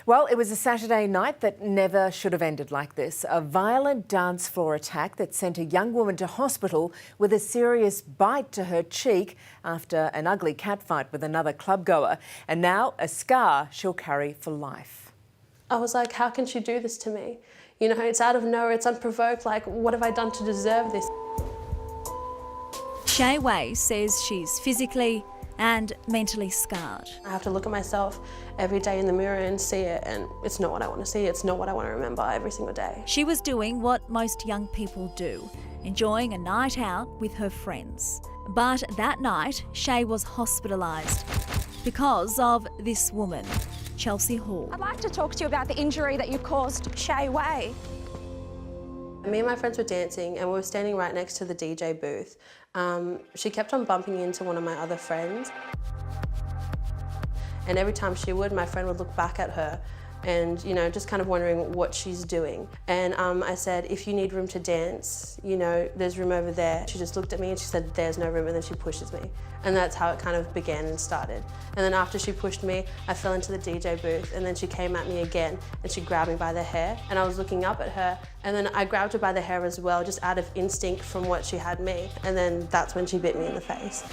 Well, it was a Saturday night that never should have ended like this. A violent dance floor attack that sent a young woman to hospital with a serious bite to her cheek after an ugly catfight with another clubgoer. And now a scar she'll carry for life. I was like, how can she do this to me? You know, it's out of nowhere, it's unprovoked. Like, what have I done to deserve this? Shay Wei says she's physically and mentally scarred. I have to look at myself every day in the mirror and see it, and it's not what I want to see, it's not what I want to remember every single day. She was doing what most young people do, enjoying a night out with her friends. But that night, Shay was hospitalised because of this woman, Chelsea Hall. I'd like to talk to you about the injury that you caused Shay Wei. Me and my friends were dancing and we were standing right next to the DJ booth. She kept on bumping into one of my other friends. And every time she would, my friend would look back at her and, you know, just kind of wondering what she's doing. And I said, if you need room to dance, you know, there's room over there. She just looked at me and she said, there's no room, and then she pushes me. And that's how it kind of began and started. And then after she pushed me, I fell into the DJ booth, and then she came at me again and she grabbed me by the hair, and I was looking up at her, and then I grabbed her by the hair as well, just out of instinct from what she had me. And then that's when she bit me in the face.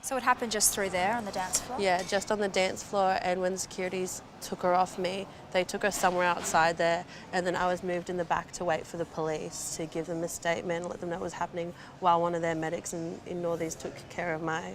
So it happened just through there on the dance floor? Yeah, just on the dance floor, and when the securities took her off me, they took her somewhere outside there, and then I was moved in the back to wait for the police to give them a statement and let them know what was happening, while one of their medics in Northies took care of my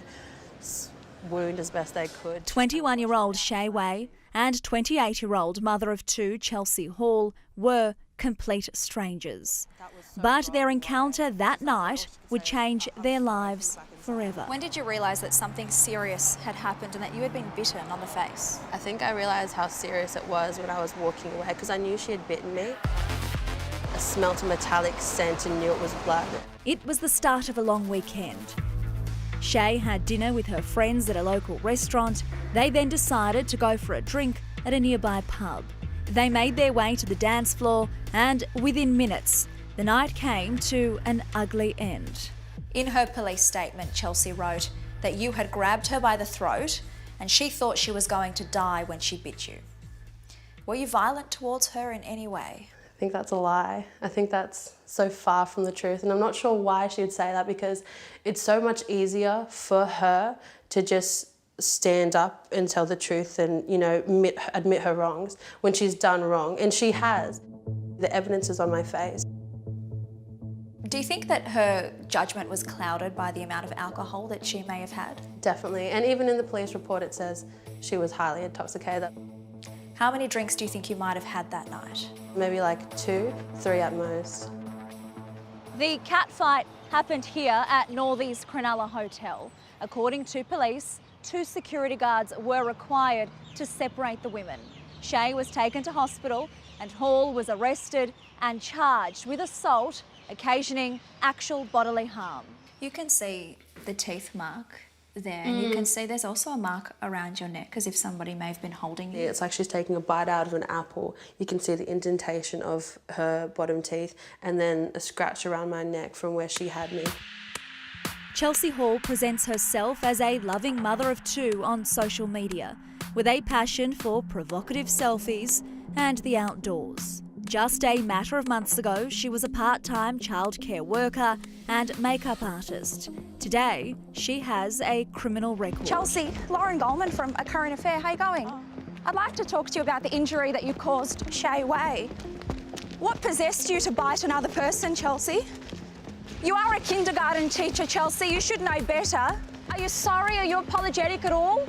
wound as best they could. 21-year-old Shay Wei and 28-year-old mother of two, Chelsea Hall, were complete strangers. But their encounter that night would change their lives forever. When did you realise that something serious had happened and that you had been bitten on the face? I think I realised how serious it was when I was walking away, because I knew she had bitten me. I smelt a metallic scent and knew it was blood. It was the start of a long weekend. Shay had dinner with her friends at a local restaurant. They then decided to go for a drink at a nearby pub. They made their way to the dance floor, and within minutes, the night came to an ugly end. In her police statement, Chelsea wrote that you had grabbed her by the throat and she thought she was going to die when she bit you. Were you violent towards her in any way? I think that's a lie. I think that's so far from the truth, and I'm not sure why she would say that, because it's so much easier for her to just stand up and tell the truth and, you know, admit her wrongs when she's done wrong, and she has. The evidence is on my face. Do you think that her judgment was clouded by the amount of alcohol that she may have had? Definitely, and even in the police report it says she was highly intoxicated. How many drinks do you think you might have had that night? Maybe like 2, 3 at most. The catfight happened here at Northies Cronulla Hotel. According to police, 2 security guards were required to separate the women. Shay was taken to hospital and Hall was arrested and charged with assault, occasioning actual bodily harm. You can see the teeth mark there, and you can see there's also a mark around your neck as if somebody may have been holding you. Yeah, it's like she's taking a bite out of an apple. You can see the indentation of her bottom teeth and then a scratch around my neck from where she had me. Chelsea Hall presents herself as a loving mother of two on social media, with a passion for provocative selfies and the outdoors. Just a matter of months ago, she was a part-time childcare worker and makeup artist. Today, she has a criminal record. Chelsea, Lauren Goldman from A Current Affair, how you going? I'd like to talk to you about the injury that you caused Shay Wei. What possessed you to bite another person, Chelsea? You are a kindergarten teacher, Chelsea. You should know better. Are you sorry? Are you apologetic at all?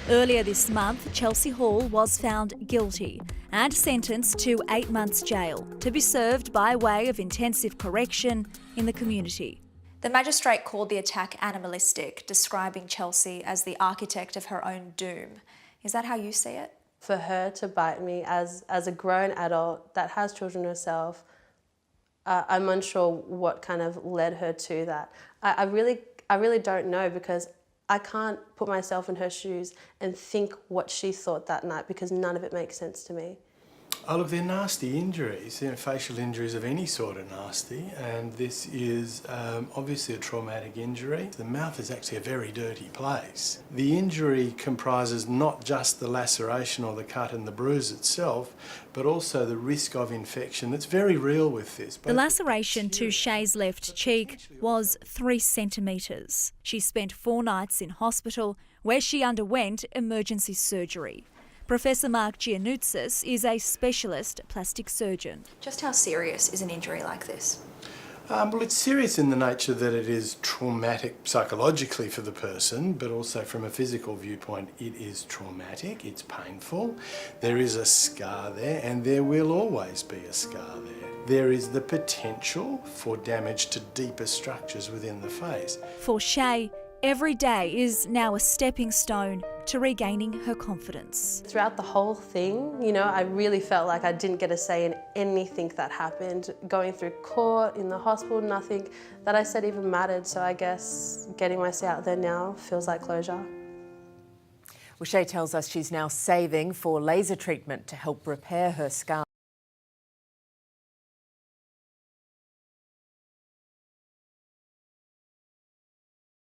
Earlier this month, Chelsea Hall was found guilty and sentenced to 8 months jail to be served by way of intensive correction in the community. The magistrate called the attack animalistic, describing Chelsea as the architect of her own doom. Is that how you see it? For her to bite me as a grown adult that has children herself, I'm unsure what kind of led her to that. I really don't know, because I can't put myself in her shoes and think what she thought that night, because none of it makes sense to me. Oh, look, they're nasty injuries. You know, facial injuries of any sort are nasty, and this is obviously a traumatic injury. The mouth is actually a very dirty place. The injury comprises not just the laceration or the cut and the bruise itself, but also the risk of infection that's very real with this. The laceration to Shay's left cheek was 3 centimetres. She spent 4 nights in hospital where she underwent emergency surgery. Professor Mark Giannoutsis is a specialist plastic surgeon. Just how serious is an injury like this? Well, it's serious in the nature that it is traumatic psychologically for the person, but also from a physical viewpoint, it is traumatic, it's painful. There is a scar there, and there will always be a scar there. There is the potential for damage to deeper structures within the face. For Shay, every day is now a stepping stone to regaining her confidence. Throughout the whole thing, you know, I really felt like I didn't get a say in anything that happened. Going through court, in the hospital, nothing that I said even mattered. So I guess getting my say out there now feels like closure. Well, Shay tells us she's now saving for laser treatment to help repair her scar.